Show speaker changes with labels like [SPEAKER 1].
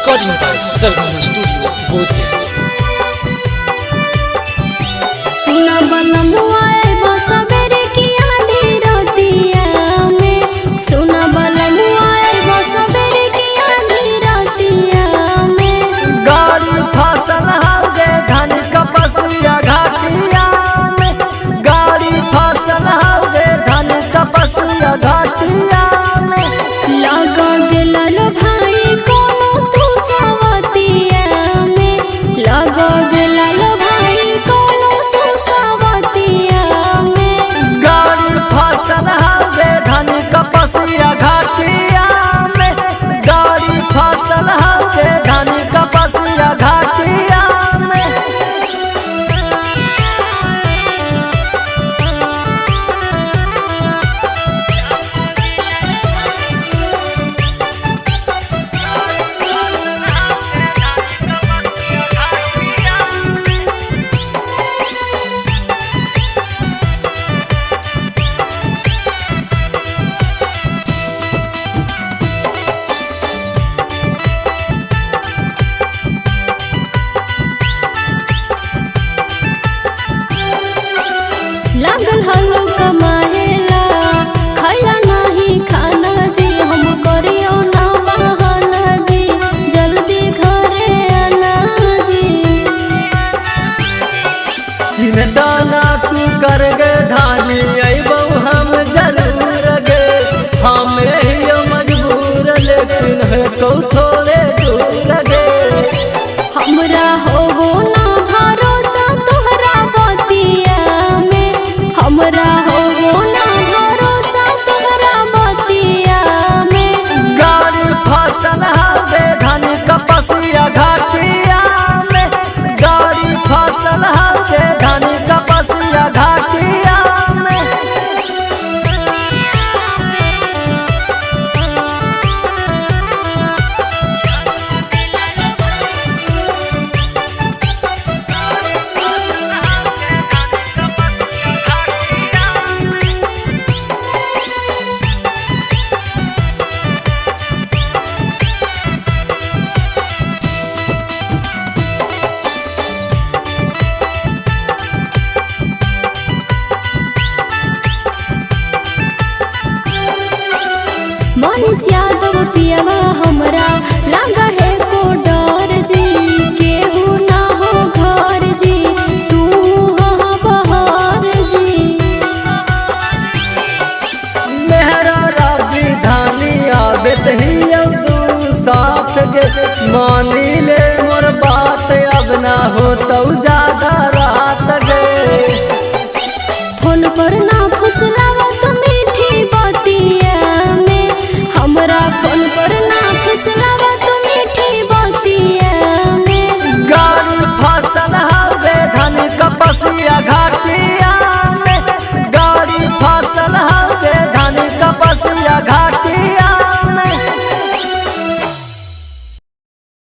[SPEAKER 1] Recording by Sargama Studio, Bodhgaya.
[SPEAKER 2] सुना बलमुआ एबो सबेरे की आंधी रातिया में, सुना बलमुआ एबो सबेरे की आंधी रातिया में।
[SPEAKER 3] गाड़ी फसल हवे धन कपसिया घाटिया में, गाड़ी फसल हवे धन कपसिया घाटिया में।
[SPEAKER 2] लगा गेलल भाई कोनो तू सवतिया में, लगा गेलल भाई कोनो तू सवतिया में।
[SPEAKER 3] गाड़ी फसल हवे धन कपसिया घाटिया में, गाड़ी फसल हवे धन कपसिया घाटिया में।
[SPEAKER 2] लागल हलो कमाएला खैला नहीं खाना जी, हम करियो ना बहाना जी, जल्दी घरे आना जी।
[SPEAKER 3] चिंता ना तू कर गे धानी अबो हम जरूर गे, हम हियो मजबूर लेकिन है तो थोड़े दूर गे।
[SPEAKER 2] हमरा होबो ना भरोसा तोहरा बतिया में, हमरा होबो ना भरोसा तोहरा बतिया में।
[SPEAKER 3] गाड़ी फसल हवे धन कपसिया घाटिया में, गाड़ी फसल हवे धन कपसिया घाटिया में।
[SPEAKER 2] मनीष यादव पियवा